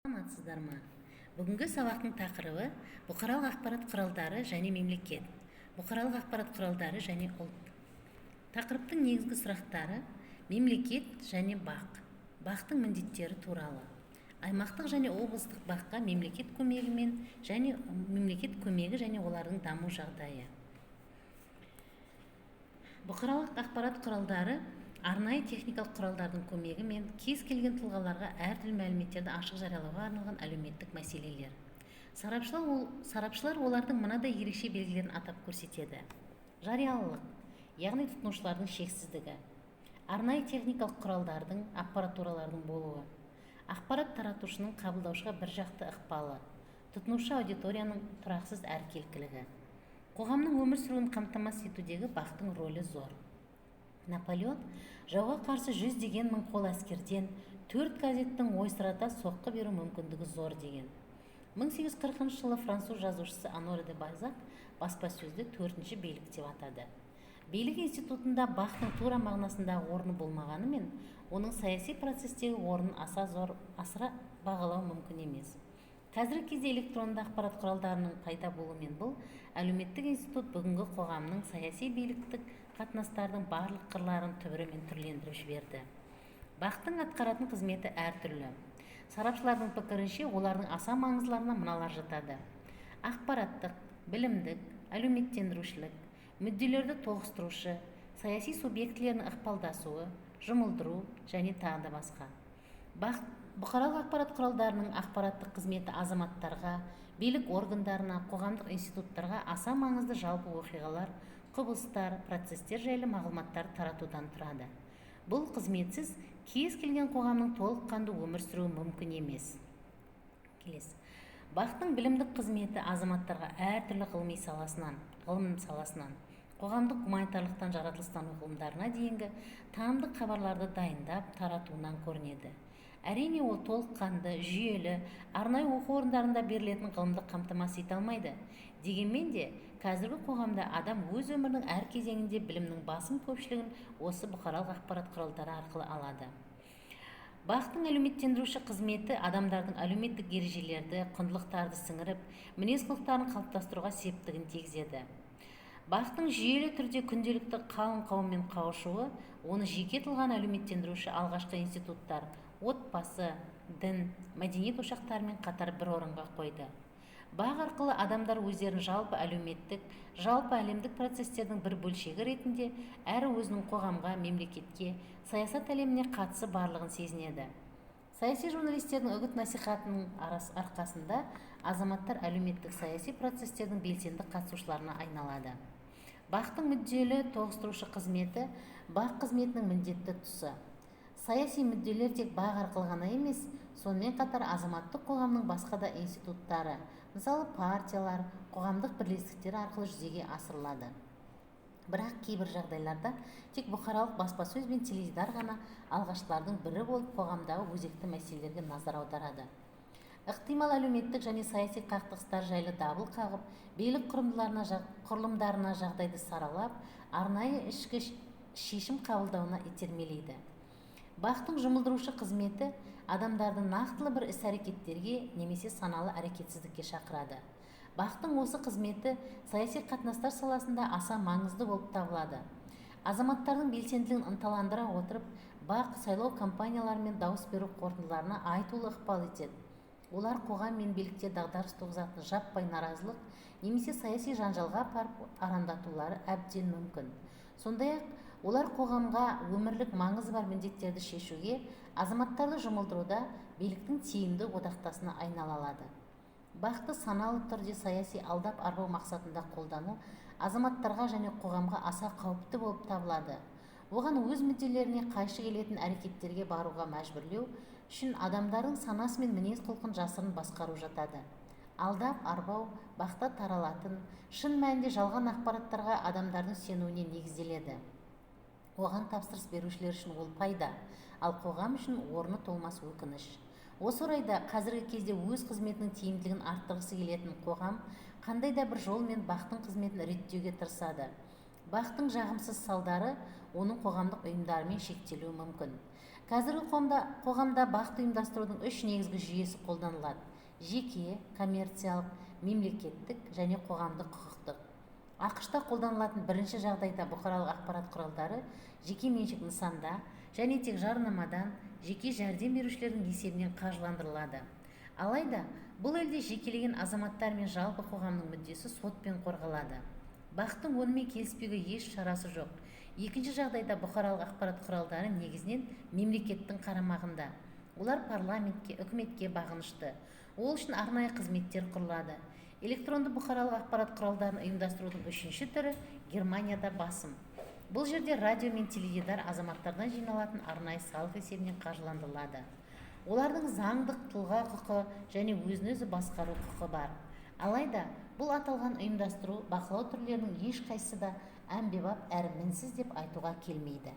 Саламатсыздар ма? Бүгінгі сабақтың тақырыбы бұқаралық ақпарат құралдары және мемлекет. Бұқаралық ақпарат құралдары және ұлт. Тақырыптың негізгі сұрақтары мемлекет және бақ. Бақтың міндеттері туралы. Аймақтық және облыстық баққа мемлекет көмегі және олардың даму жағдайы. Бұқаралық ақпарат құралдары арнайы техникалық құралдардың көмегімен кез келген тұлғаларға әртүрлі мәліметтерді ашық жариялауға арналған әлеуметтік мәселелер. Сарапшылар олардың мынадай ерекше белгілерін атап көрсетеді. Жариялылық, яғни тұтынушылардың шексіздігі. Арнайы техникалық құралдардың, аппаратуралардың болуы. Ақпарат таратушының қабылдаушыға біржақты ықпалы. Тұтынушы аудиторияның тұрақсыз әркелкілігі. Қоғамның өмір сүруін қамтамасыз етудегі бақтың рөлі зор. Наполеон жауға қарсы 100 мың қол әскерден 4 газеттің ойсырата соққы беру мүмкіндігі зор деген. 1840 жылы француз жазушысы Аноре де Бальзак баспасөзді 4-ші билік деп атады. Билік институтында бақтың тура мағынасындағы орны болмағанымен, оның саяси процестегі орнын асыра бағалау мүмкін емес. Қазіргі кезде электронды ақпарат құралдарының пайда болуымен бұл әлеуметтік институт бүгінгі қоғамның саяси биліктік қатынастардың барлық қырларын түбірімен түрлендіріп жіберді. Бақтың атқаратын қызметі әртүрлі. Сарапшылардың пікірінше олардың аса маңыздыларына мыналар жатады: ақпараттық, білімдік, әлеуметтендірушілік, мүдделерді тоғыстырушы, саяси субъектілерінің ықпалдасуы, жұмылдыру және тағы да басқа. Бұқаралық ақпарат құралдарының ақпараттық қызметі азаматтарға, билік органдарына, қоғамдық институттарға аса маңызды жалпы оқиғалар, құбылыстар, процестер жайлы мағлұматтар таратудан тұрады. Бұл қызметсіз кез келген қоғамның толыққанды өмір сүруі мүмкін емес. Бақтың білімдік қызметі азаматтарға әртүрлі ғылым саласынан, қоғамдық гуманитарлықтан жаратылыстану ғылымдарына дейінгі танымдық хабарларды дайындап таратуынан көрінеді. Әрине, ол толыққанды, жүйелі, арнайы оқу орындарында берілетін ғылымды қамтамасыз ете алмайды. Дегенмен де, қазіргі қоғамда адам өз өмірінің әр кезеңінде білімнің басым көпшілігін осы бұқаралық ақпарат құралдары арқылы алады. Бақтың әлеуметтендіруші қызметі адамдардың әлеуметтік ережелерді, құндылықтарды сіңіріп, мінез-құлықтарын қалыптастыруға септігін тигізеді. Бақтың жүйелі түрде күнделікті қалың қауыммен қауышуы, оны жеке тұлғаны әлеуметтендіруші алғашқы институттар, отбасы, дін, мәдениет ошақтарымен қатар бір орынға қойды. Бақ арқылы адамдар өздерін жалпы әлеуметтік, жалпы әлемдік процестердің бір бөлшегі ретінде әрі өзінің қоғамға, мемлекетке, саясат әлеміне қатысы барлығын сезінеді. Саяси журналистердің үгіт-насихатының арқасында азаматтар әлеуметтік саяси процестердің белсенді қатысушыларына айналады. Бақтың мүдделі тоғыстырушы қызметі бақ қызметінің міндетті тұсы. Саяси мүдделер тек бақ арқылы ғана емес, сонымен қатар азаматтық қоғамның басқа да институттары, мысалы партиялар, қоғамдық бірлестіктер арқылы жүзеге асырылады. Бірақ кейбір жағдайларда тек бұқаралық баспасөз бен теледидар ғана алғашқылардың бірі болып қоғамдағы өзекті мәселелерге назар аударады. Ықтимал әлеуметтік және саяси қақтығыстар жайлы дабыл қағып, билік құрылымдарына жағдайды саралап, арнайы ішкі шешім қабылдауына итермелейді. Бақтың жұмылдырушы қызметі адамдарды нақтылы бір іс-әрекеттерге немесе саналы әрекетсіздікке шақырады. Бақтың осы қызметі саяси қатынастар саласында аса маңызды болып табылады. Азаматтардың белсенділігін ынталандыра отырып, бақ сайлау кампаниялары мен дауыс беру қорытындыларына айтулы ықпал етеді. Олар қоғам мен билікте дағдарыс туғызатын жаппай наразылық немесе саяси жанжалға апарып арандатулары әбден мүмкін. Сондай-ақ, олар қоғамға өмірлік маңызы бар міндеттерді шешуге, азаматтарды жұмылдыруда биліктің тиімді одақтасына айнала алады. Бақты саналы түрде саяси алдап арбау мақсатында қолдану азаматтарға және қоғамға аса қауіпті болып табылады. Оған өз мүдделеріне қайшы келетін әрекеттерге баруға мәжбүрлеу үшін адамдардың санасы мен мінез-құлқын жасырын басқару жатады. Алдап арбау бақта таралатын, шын мәнінде жалған ақпараттарға адамдардың сенуіне негізделеді. Оған тапсырыс берушілер үшін ол пайда, ал қоғам үшін орны толмас өкініш. Осы орайда қазіргі кезде өз қызметінің тиімділігін арттырғысы келетін қоғам қандай да бір жолмен бақтың қызметін реттеуге тырысады. Бақтың жағымсыз салдары оның қоғамдық ұйымдарымен шектелуі мүмкін. Қазіргі қоғамда бақытты ұйымдастырудың үш негізгі жүйесі қолданылады: жеке, коммерциялық, мемлекеттік және қоғамдық құқықтық. ақш-та қолданылатын бірінші жағдайда бұқаралық ақпарат құралдары жеке меншік нысанда және тек жарнамадан, жеке жәрдем берушілердің есебінен қаржыландырылады. Алайда бұл елде жекелеген азаматтар мен жалпы қоғамның мүддесі сотпен қорғалады. Бақтың онымен келіспеуге еш шарасы жоқ. Екінші жағдайда бұқаралық ақпарат құралдары негізінен мемлекеттің қарамағында. Олар парламентке, үкіметке бағынышты. Ол үшін арнайы қызметтер құрылады. Электронды бұқаралық ақпарат құралдарын ұйымдастырудың үшінші түрі Германияда басым. Бұл жерде радио мен теледидар азаматтардан жиналатын арнайы салық есебінен қаржыландырылады. Олардың заңдық тұлға құқы және өзін-өзі басқару құқы бар. Алайда бұл аталған ұйымдастыру, бақылау түрлерінің ешқайсысы да әмбебап әрі мінсіз деп айтуға келмейді.